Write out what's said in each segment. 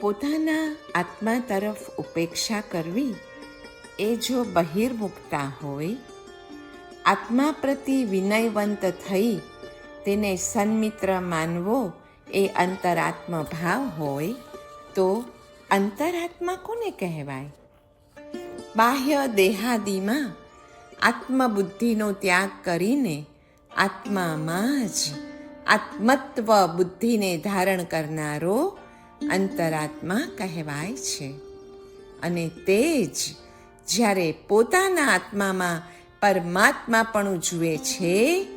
પોતાના આત્મા તરફ ઉપેક્ષા કરવી એ જો બહિર્મુખતા હોય, આત્મા પ્રતિ વિનયવંત થઈ તેને સન્મિત્ર માનવો એ અંતરાત્મ ભાવ હોય, તો અંતરાત્મા કોને કહેવાય? બાહ્ય દેહાદિમાં આત્મબુદ્ધિનો ત્યાગ કરીને આત્મામાં જ આત્મત્વ બુદ્ધિને ધારણ કરનારો અંતરાત્મા કહેવાય છે. અને તે જ જ્યારે પોતાના આત્મામાં પરમાત્માપણું જુએ છે,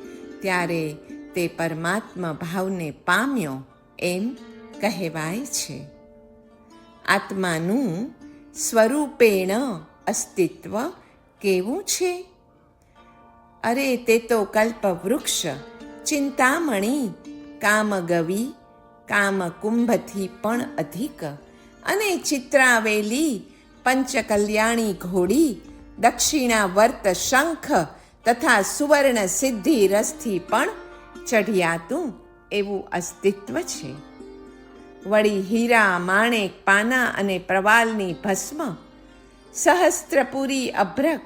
ત્યારે તે પરમાત્મા ભાવને પામ્યો એમ કહેવાય છે. આત્માનું સ્વરૂપેણ અસ્તિત્વ કેવું છે? અરે તે તો કલ્પવૃક્ષ, ચિંતામણી, કામગવી, કામકુંભથી પણ અધિક અને ચિત્રાવેલી પંચકલ્યાણી ઘોડી, દક્ષિણાવર્ત શંખ તથા સુવર્ણ સિદ્ધિ રસથી પણ ચઢિયાતું એવું અસ્તિત્વ છે. વળી હીરા, માણેક, પાના અને પ્રવાલની ભસ્મ, સહસ્ત્રપુરી અભ્રક,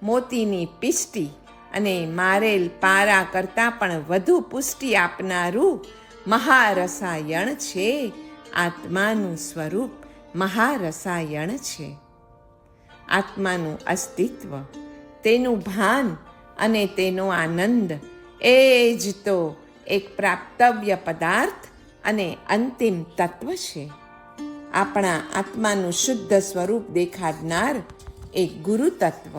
મોતીની પિષ્ટી અને મારેલ પારા કરતાં પણ વધુ પુષ્ટિ આપનારું મહારસાયણ છે. આત્માનું સ્વરૂપ મહારસાયણ છે. આત્માનું અસ્તિત્વ, તેનું ભાન અને તેનો આનંદ એ જ તો એક પ્રાપ્તવ્ય પદાર્થ અને અંતિમ તત્વ છે. આપણા આત્માનું શુદ્ધ સ્વરૂપ દેખાડનાર એક ગુરુ તત્વ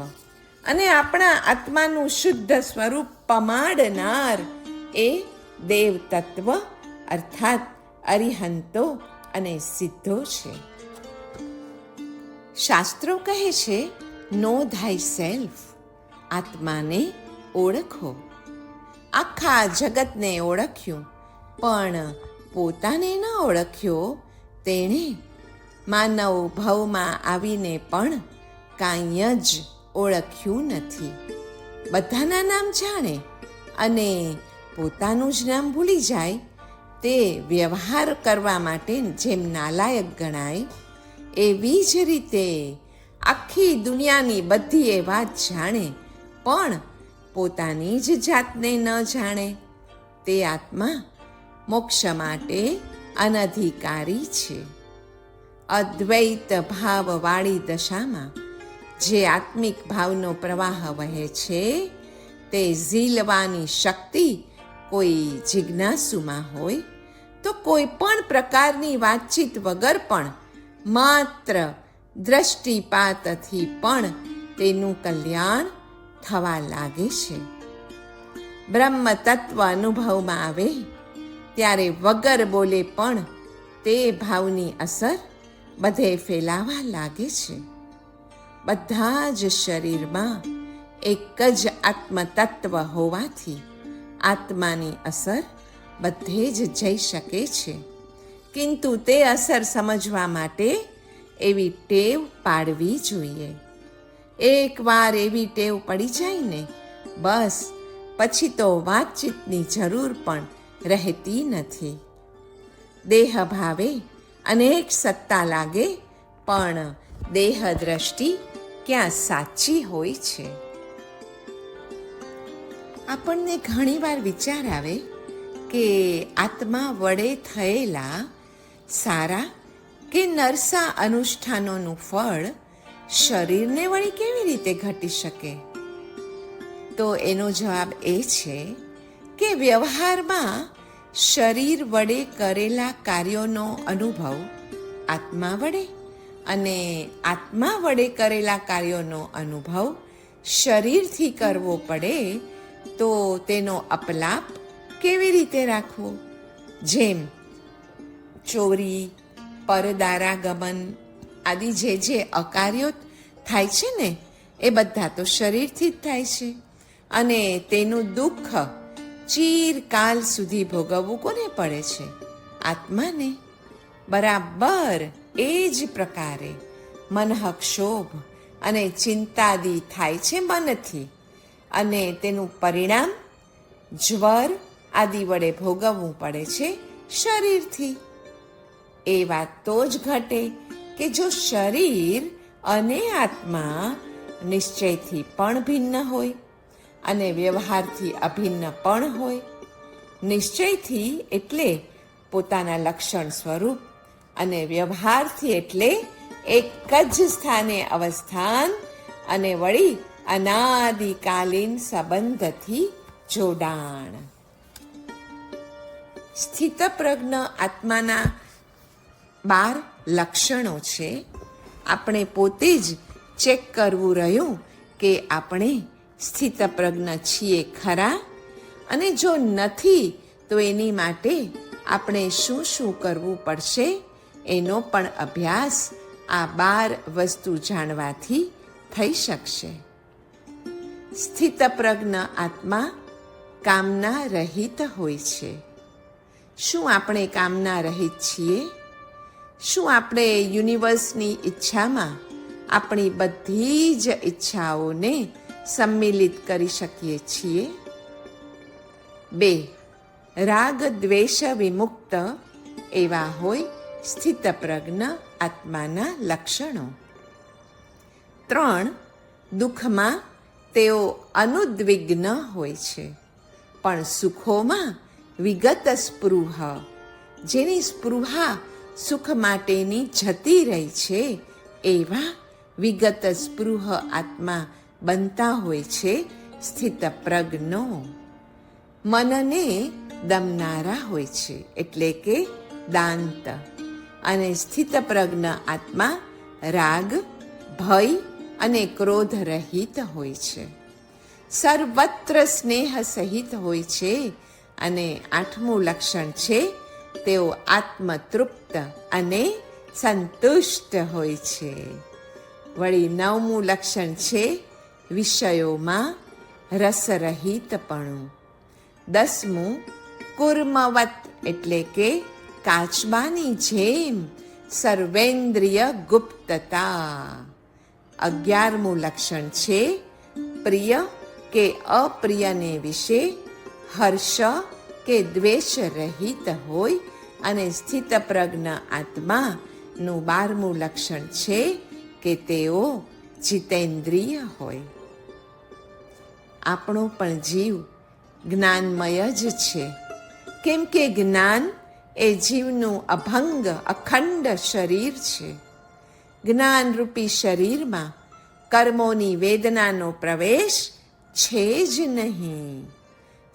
અને આપણા આત્માનું શુદ્ધ સ્વરૂપ પમાડનાર એ દેવ તત્વ અર્થાત અરિહંતો અને સિદ્ધો છે. શાસ્ત્રો કહે છે, નો થાય સેલ્ફ, આત્માને ઓળખો. આખા જગતને ઓળખ્યું પણ પોતાને ન ઓળખ્યો તેણે માનવ ભવમાં આવીને પણ કાંઈ જ ઓળખ્યું નથી. બધાના નામ જાણે અને પોતાનું જ નામ ભૂલી જાય, તે વ્યવહાર કરવા માટે જેમ નાલાયક ગણાય, એવી જ રીતે આખી દુનિયાની બધી એ વાત જાણે પણ પોતાની જ જાતને ન જાણે, તે આત્મા મોક્ષ માટે અનધિકારી છે. અદ્વૈત ભાવવાળી દશામાં જે આત્મિક ભાવનો પ્રવાહ વહે છે, તે ઝીલવાની શક્તિ કોઈ જિજ્ઞાસુમાં હોય તો કોઈ પણ પ્રકારની વાતચીત વગર પણ માત્ર દ્રષ્ટિપાતથી પણ તેનું કલ્યાણ થવા લાગે છે. બ્રહ્મ તત્વ અનુભવમાં આવે ત્યારે વગર બોલે પણ તે ભાવની અસર બધે ફેલાવા લાગે છે. બધા જ શરીરમાં એક જ આત્મતત્વ હોવાથી આત્માની અસર બધે જ જઈ શકે છે. કિંતુ તે અસર સમજવા માટે એવી ટેવ પાડવી જોઈએ. એકવાર એવી ટેવ પડી જાય ને, બસ પછી તો વાતચીતની જરૂર પણ રહેતી નથી. દેહ ભાવે અનેક સત્તા લાગે, પણ દેહ દ્રષ્ટિ ક્યાં સાચી હોય છે? આપણને ઘણીવાર વિચાર આવે કે આત્મા વડે થયેલા સારા કે નરસા અનુષ્ઠાનોનું ફળ શરીરને વળી કેવી રીતે ઘટી શકે? તો એનો જવાબ એ છે કે વ્યવહારમાં શરીર વડે કરેલા કાર્યોનો અનુભવ આત્મા વડે અને આત્મા વડે કરેલા કાર્યોનો અનુભવ શરીરથી કરવો પડે તો તેનો અપલાપ કેવી રીતે રાખવો? જેમ ચોરી, પરદારાગમન આદિ જે અકાર્યો થાય છે ને, એ બધા તો શરીરથી જ થાય છે અને તેનું દુઃખ ચિરકાલ સુધી ભોગવવું કોને પડે છે? આત્માને. બરાબર એ જ પ્રકારે મનઃક્ષોભ અને ચિંતાદી થાય છે મનથી, અને તેનું પરિણામ જ્વર આદિ વડે ભોગવવું પડે છે શરીરથી. એ વાત તો જ ઘટે કે જો શરીર અને આત્મા નિશ્ચયથી પણ ભિન્ન હોય અને વ્યવહારથી અભિન્ન પણ હોય. નિશ્ચયથી એટલે પોતાના લક્ષણ સ્વરૂપ અને વ્યવહારથી એટલે એક જ સ્થાને અવસ્થાન અને વળી અનાદિકાલીન સંબંધથી જોડાણ. સ્થિતપ્રજ્ઞ આત્માના 12 લક્ષણો છે. આપણે પોતે જ ચેક કરવું રહ્યું કે આપણે સ્થિતપ્રજ્ઞ છીએ ખરા, અને જો નથી તો એની માટે આપણે શું શું કરવું પડશે એનો પણ અભ્યાસ આ 12 વસ્તુ જાણવાથી થઈ શકશે. સ્થિતપ્રજ્ઞ આત્મા કામના રહિત હોય છે. શું આપણે કામના રહિત છીએ? શું આપણે યુનિવર્સની ઈચ્છામાં આપણી બધી જ ઈચ્છાઓને સંમિલિત કરી શકીએ છીએ? 2. રાગ દ્વેષ વિમુક્ત એવા હોય સ્થિતપ્રજ્ઞ આત્માના લક્ષણો. 3. દુઃખમાં તેઓ અનુદ્વિગ્ન હોય છે, પણ સુખોમાં વિગત સ્પૃહ, જેની સ્પૃહા સુખ માટેની જતી રહી છે એવા વિગત સ્પૃહ આત્મા બનતા હોય છે સ્થિતપ્રજ્ઞો. મનને દમનારા હોય છે એટલે કે દાંત, અને સ્થિતપ્રજ્ઞ આત્મા રાગ, ભય અને ક્રોધ રહિત હોય છે. સર્વત્ર સ્નેહ સહિત હોય છે. અને 8મું લક્ષણ છે તેઓ આત્મતૃપ્ત અને સંતુષ્ટ હોય છે. વળી 9મું લક્ષણ છે વિષયોમાં રસરહિતપણું. 10મું કુર્મવત એટલે કે કાચબાની જેમ સર્વેન્દ્રિય ગુપ્તતા. 11મું લક્ષણ છે પ્રિય કે અપ્રિયને વિશે હર્ષ કે દ્વેષ રહિત હોય. અને સ્થિતપ્રજ્ઞ આત્માનું 12મું લક્ષણ છે કે તેઓ જીતેન્દ્રિય હોય. આપણો પણ જીવ જ્ઞાનમય જ છે, કેમ કે જ્ઞાન એ જીવનું અભંગ અખંડ શરીર છે. જ્ઞાનરૂપી શરીરમાં કર્મોની વેદનાનો પ્રવેશ છે જ નહીં.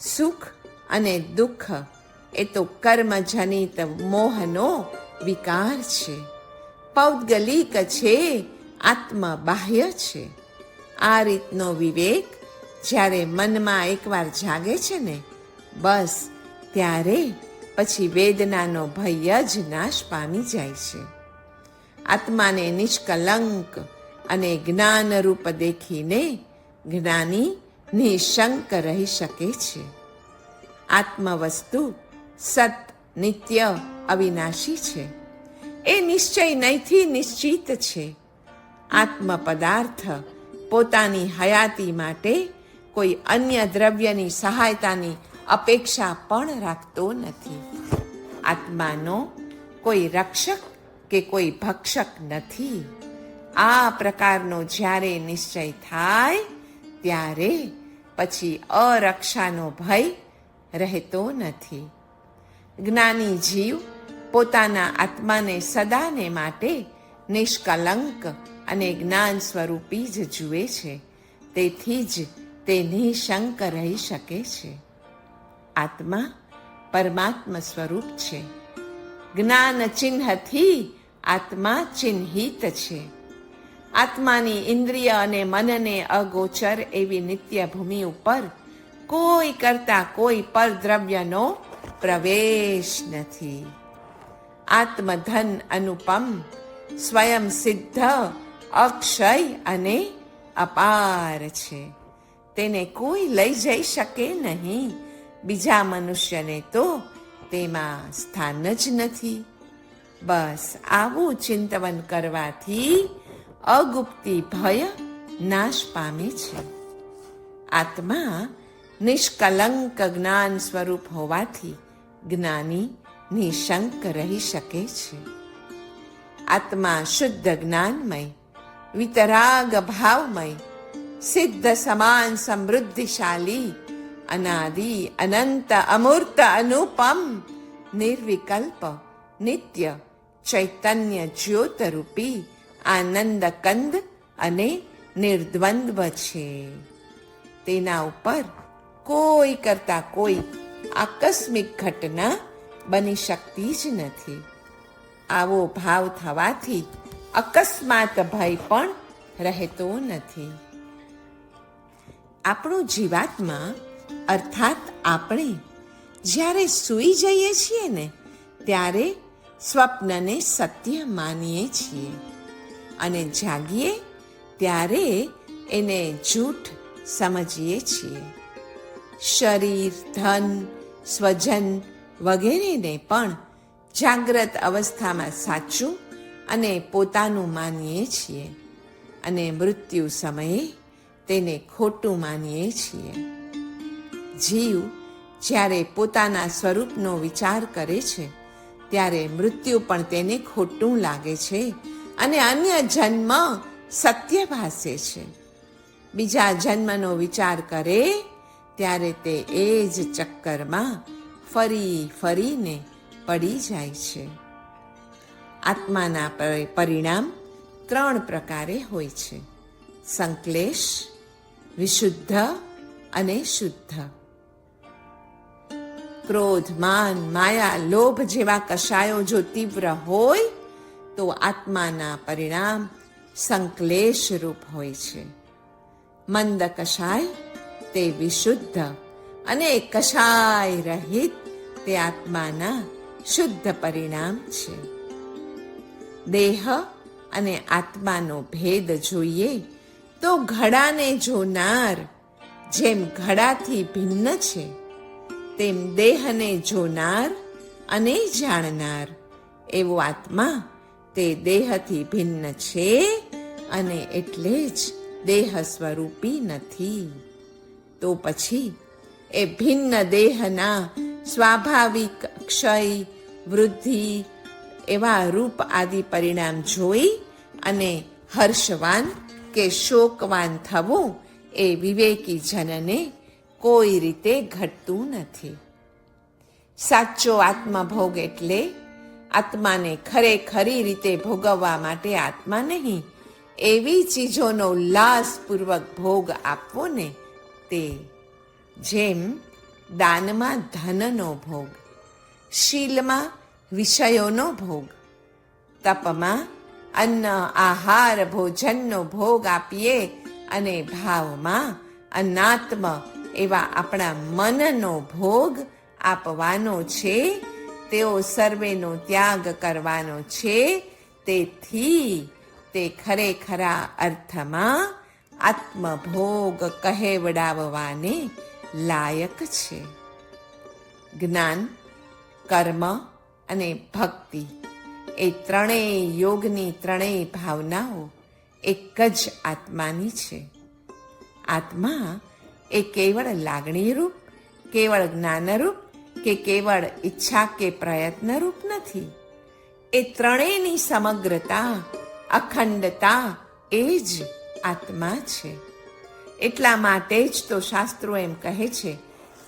સુખ અને દુઃખ એ તો કર્મજનિત મોહનો વિકાર છે. પૌદ્ગલિક છે, આત્મબાહ્ય છે. આ રીતનો વિવેક જ્યારે મનમાં એકવાર જાગે છે ને, બસ ત્યારે પછી વેદનાનો ભય જ નાશ પામી જાય છે. આત્માને નિષ્કલંક અને જ્ઞાનરૂપ દેખીને જ્ઞાની નિશંક રહી શકે છે. આત્મવસ્તુ સત, નિત્ય, અવિનાશી છે. એ નિશ્ચય નયથી નિશ્ચિત છે. આત્મ પદાર્થ પોતાની હયાતી માટે કોઈ અન્ય દ્રવ્યની સહાયતાની અપેક્ષા પણ રાખતો નથી. આત્માનો કોઈ રક્ષક કે કોઈ ભક્ષક નથી. આ પ્રકારનો જ્યારે નિશ્ચય થાય ત્યારે પછી અરક્ષાનો ભય રહેતો નથી. જ્ઞાની જીવ પોતાના આત્માને સદાને માટે નિષ્કલંક અને જ્ઞાન સ્વરૂપી જ જુએ છે. તેથી જ તે નિશંક રહી શકે છે. આત્મા પરમાત્મ સ્વરૂપ છે. જ્ઞાન ચિહ્નથી આત્મા ચિહ્નિત છે. આત્માની ઇન્દ્રિય અને મનને અગોચર એવી નિત્ય ભૂમિ ઉપર કોઈ કરતા કોઈ પરદ્રવ્યનો પ્રવેશ નથી. આત્મધન અનુપમ, સ્વયં સિદ્ધ, અક્ષય અને અપાર છે. તેને કોઈ લઈ જઈ શકે નહીં. બીજા મનુષ્યને તો તેમાં સ્થાન જ નથી. બસ આવું ચિંતન કરવાથી અગુપ્તી ભય નાશ પામે છે. આત્મા નિષ્કલંક જ્ઞાન સ્વરૂપ હોવાથી જ્ઞાની નિશંક રહી શકે છે. આત્મા શુદ્ધ જ્ઞાનમય, વિતરાગ ભાવમય, સિદ્ધ સમાન સમૃદ્ધિશાલી, અનાદિ અનંત અમૂર્ત અનુપમ, નિર્વિકલ્પ નિત્ય ચૈતન્ય જ્યોતરૂપી આનંદ કંદ અને નિર્દ્વંદ્વ છે. તેના ઉપર કોઈ કરતા કોઈ આકસ્મિક ઘટના બની શકતી જ નથી. આવો ભાવ થવાથી અકસ્માત ભય પણ રહેતો નથી. આપણું જીવાત્મા અર્થાત આપણે જ્યારે સૂઈ જઈએ છીએ ને ત્યારે સ્વપ્નને સત્ય માનીએ છીએ અને જાગીએ ત્યારે એને જૂઠ સમજીએ છીએ. શરીર, ધન, સ્વજન વગેરેને પણ જાગ્રત અવસ્થામાં સાચું અને પોતાનું માનીએ છીએ અને મૃત્યુ સમયે તેને ખોટું માનીએ છીએ. જીવ જ્યારે પોતાના સ્વરૂપનો વિચાર કરે છે ત્યારે મૃત્યુ પણ તેને ખોટું લાગે છે અને અન્ય જન્મ સત્ય ભાસે છે. બીજા જન્મનો વિચાર કરે ત્યારે તે એ જ ચક્કરમાં ફરી ફરીને પડી જાય છે. આત્માના પરિણામ 3 પ્રકારે હોય છે: સંક્લેશ, વિશુદ્ધ અને શુદ્ધ. ક્રોધ, માન, માયા, લોભ જેવા કષાયો જો તીવ્ર હોય તો આત્માના પરિણામ સંક્લેશ રૂપ હોય છે. મંદ કષાય તે વિશુદ્ધ અને કષાય રહિત તે આત્માના શુદ્ધ પરિણામ છે. દેહ અને આત્માનો ભેદ જોઈએ તો ઘડાને જોનાર જેમ ઘડાથી ભિન્ન છે તેમ દેહને જોનાર અને જાણનાર એવો આત્મા તે દેહથી ભિન્ન છે અને એટલે જ દેહ સ્વરૂપી નથી. તો પછી એ ભિન્ન દેહના સ્વાભાવિક ક્ષય, વૃદ્ધિ એવા રૂપ આદિ પરિણામ જોઈ અને હર્ષવાન કે શોકવાન થવું એ વિવેકી જનને કોઈ રીતે ઘટતું નથી. સાચો આત્મભોગ એટલે આત્માને ખરેખરી રીતે ભોગવવા માટે આત્મા નહીં, એવી ચીજોનો ઉલ્લાસપૂર્વક ભોગ આપવો ને તે. જેમ દાનમાં ધનનો ભોગ, શીલમાં વિષયોનો ભોગ, તપમાં અન્ન, આહાર, ભોજનનો ભોગ આપીએ અને ભાવમાં અનાત્મ એવા આપણા મનનો ભોગ આપવાનો છે. તેઓ સર્વેનો ત્યાગ કરવાનો છે. તેથી તે ખરેખરા અર્થમાં આત્મભોગ કહેવડાવવાને લાયક છે. જ્ઞાન, કર્મ અને ભક્તિ એ ત્રણેય યોગની ત્રણેય ભાવનાઓ એક જ આત્માની છે. આત્મા એ કેવળ લાગણીરૂપ, કેવળ જ્ઞાનરૂપ કે કેવળ ઈચ્છા કે પ્રયત્નરૂપ નથી. એ ત્રણેયની સમગ્રતા, અખંડતા એ જ આત્મા છે. એટલા માટે જ તો શાસ્ત્રો એમ કહે છે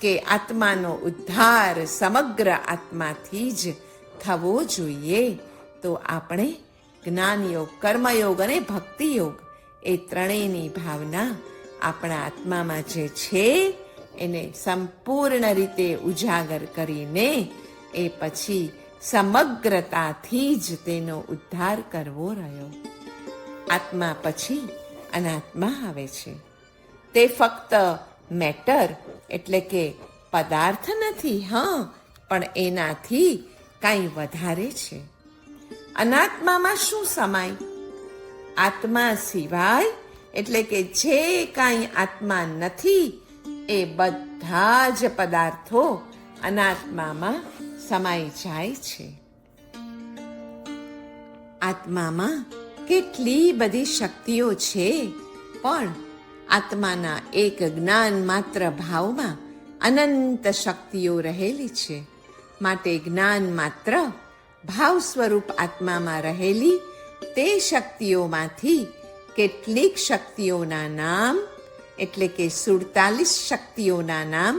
કે આત્માનો ઉદ્ધાર સમગ્ર આત્માથી જ થવો જોઈએ. તો આપણે જ્ઞાનયોગ, કર્મયોગ અને ભક્તિયોગ એ ત્રણેયની ભાવના આપણા આત્મામાં જે છે એને સંપૂર્ણ રીતે ઉજાગર કરીને એ પછી સમગ્રતાથી જ તેનો ઉદ્ધાર કરવો રહ્યો. આત્મા પછી અનાત્મા આવે છે. તે ફક્ત મેટર એટલે કે પદાર્થ નથી, પણ એનાથી કાંઈ વધારે છે. અનાત્મામાં શું સમાય? આત્મા સિવાય એટલે કે જે કાંઈ આત્મા નથી એ બધા જ પદાર્થો અનાત્મામાં સમાઈ જાય છે. આત્મામાં કેટલી બધી શક્તિઓ છે, પણ આત્માના એક જ્ઞાન માત્ર ભાવમાં અનંત શક્તિઓ રહેલી છે. માટે જ્ઞાન માત્ર ભાવ સ્વરૂપ આત્મામાં રહેલી તે શક્તિઓમાંથી કેટલીક શક્તિઓના નામ એટલે કે 47 શક્તિઓના નામ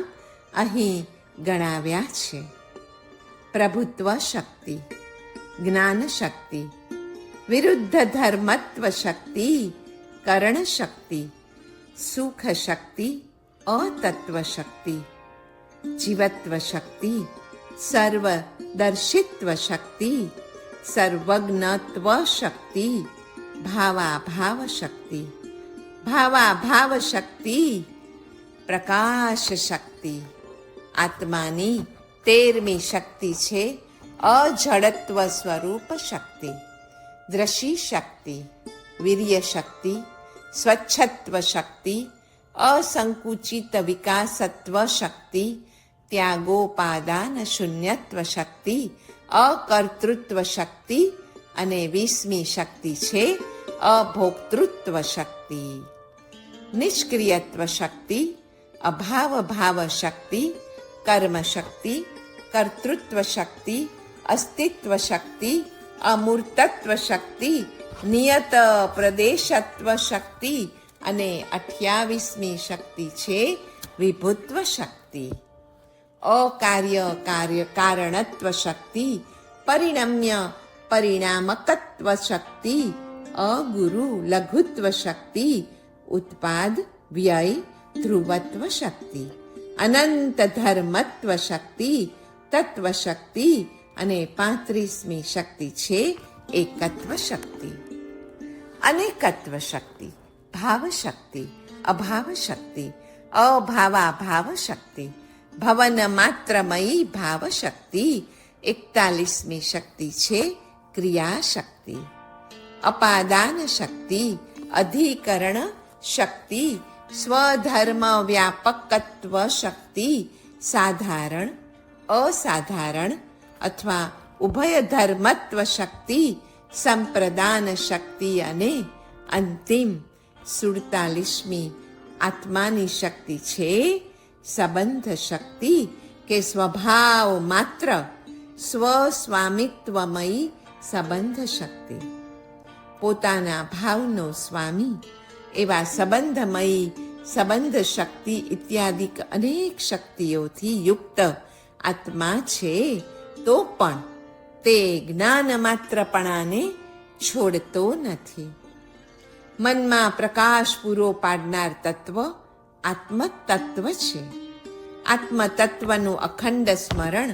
અહીં ગણાવ્યા છે. પ્રભુત્વ શક્તિ, જ્ઞાન શક્તિ, વિરુદ્ધ ધર્મત્વ શક્તિ, કરણ શક્તિ, સુખ શક્તિ, અતત્વ શક્તિ, જીવત્વ શક્તિ, સર્વદર્શિત્વ શક્તિ, સર્વજ્ઞત્વ શક્તિ, ભાવાભાવ શક્તિ, ભાવાભાવ શક્તિ, પ્રકાશ શક્તિ. આત્માની 13મી શક્તિ છે અજડત્વ સ્વરૂપ શક્તિ, દ્રશી શક્તિ, વીર્ય શક્તિ, સ્વચ્છત્વ શક્તિ, અસંકુચિત વિકાસત્વ શક્તિ, ત્યાગોપાદાન શૂન્યત્વ શક્તિ, અકર્તૃત્વ શક્તિ અને 20મી શક્તિ છે અભોક્તૃત્વ શક્તિ. નિષ્ક્રિયત્વ શક્તિ, અભાવ ભાવ શક્તિ, કર્મ શક્તિ, કર્તૃત્વ શક્તિ, અસ્તિત્વ શક્તિ, અમૂર્તત્વ શક્તિ, નિયત પ્રદેશત્વ શક્તિ અને 28મી શક્તિ છે વિભુત્વ શક્તિ. અકાર્ય કારણત્વ શક્તિ, પરિણમ્ય પરિણામકત્વ શક્તિ, અગુરુ લઘુત્વ શક્તિ, ઉત્પાદ વ્યય ધ્રુવત્વ શક્તિ, અનંત ધર્મત્વ શક્તિ, તત્વ શક્તિ અને 35મી શક્તિ છે એકત્વ શક્તિ. અનેકત્વ શક્તિ, ભાવ શક્તિ, અભાવ શક્તિ, અભાવાભાવ શક્તિ, ભવન માત્રમયી ભાવ શક્તિ. 41મી શક્તિ છે ક્રિયા શક્તિ. અપાદાન શક્તિ, અધિકરણ શક્તિ, સ્વધર્મ વ્યાપકત્વ શક્તિ, સાધારણ, અસાધારણ અથવા ઉભય ધર્મત્વ શક્તિ, સંપ્રદાન શક્તિ અને અંતિમ 47મી આત્માની શક્તિ છે સંબંધ શક્તિ કે સ્વભાવ માત્ર સ્વસ્વામિત્વમયી સંબંધ શક્તિ. પોતાના ભાવનો સ્વામી એવા સંબંધમયી સંબંધ શક્તિ ઇત્યાદિ અનેક શક્તિઓથી યુક્ત આત્મા છે તો પણ તે જ્ઞાન માત્રપણાને છોડતો નથી. મનમાં પ્રકાશ પૂરો પાડનાર તત્વ આત્મતત્વ છે. આત્મતત્વનું અખંડ સ્મરણ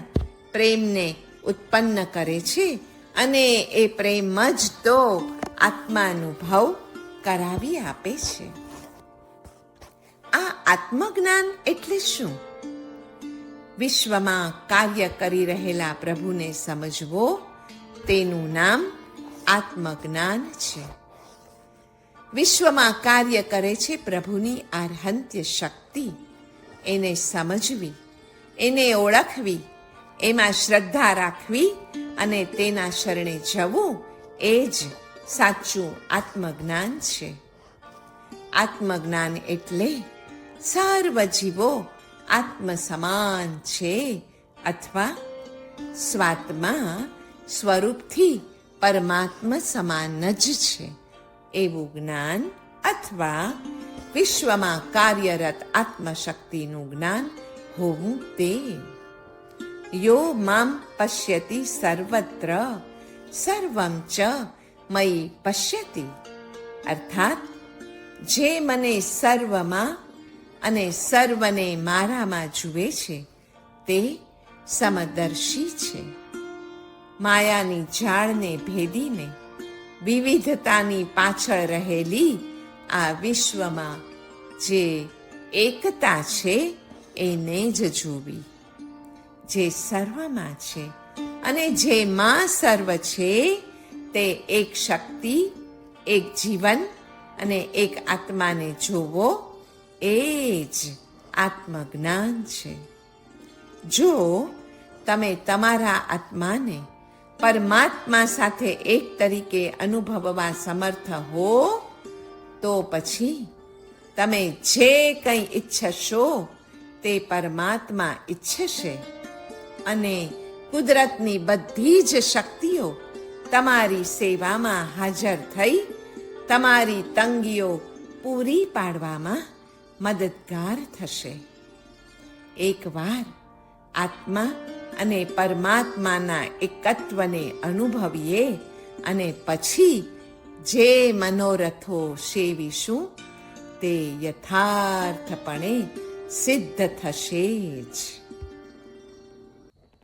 પ્રેમને ઉત્પન્ન કરે છે અને એ પ્રેમ જ તો આત્માનુભવ કરાવી આપે છે. આ આત્મજ્ઞાન એટલે શું? વિશ્વમાં કાર્ય કરી રહેલા પ્રભુને સમજવો, તેનું નામ આત્મજ્ઞાન છે. વિશ્વમાં કાર્ય કરે છે પ્રભુની આર્હંત્ય શક્તિ. એને સમજવી, એને ઓળખવી, એમાં શ્રદ્ધા રાખવી અને તેના શરણે જવું એ જ સાચું આત્મજ્ઞાન છે. આત્મજ્ઞાન એટલે સર્વ જીવો આત્મ સમાન છે અથવા સ્વાત્મા સ્વરૂપથી પરમાત્મ સમાન જ છે એવું જ્ઞાન અથવા વિશ્વમાં કાર્યરત આત્મશક્તિનું જ્ઞાન હોવું તે. યો મામ પશ્યતિ સર્વત્ર સર્વમ ચ મયી પશ્યતિ, અર્થાત જે મને સર્વમાં અને સર્વને મારામાં જુએ છે તે સમદર્શી છે. માયાની જાળને ભેદીને વિવિધતાની પાછળ રહેલી આ વિશ્વમાં જે એકતા છે એને જ જોવી. જે સર્વમાં છે અને જેમાં સર્વ છે તે એક શક્તિ, એક જીવન અને એક આત્માને જોવો એ જ આત્મજ્ઞાન છે. જો તમે તમારા આત્માને પરમાત્મા સાથે એક તરીકે અનુભવવા સમર્થ હો તો પછી તમે જે કંઈ ઈચ્છશો તે પરમાત્મા ઈચ્છશે અને કુદરતની બધી જ શક્તિઓ તમારી સેવામાં હાજર થઈ તમારી તંગીઓ પૂરી પાડવામાં મદદગાર થશે. એકવાર આત્મા અને પરમાત્માના એકત્વને અનુભવીએ અને પછી જે મનોરથો સેવીશું તે યથાર્થપણે સિદ્ધ થશે જ.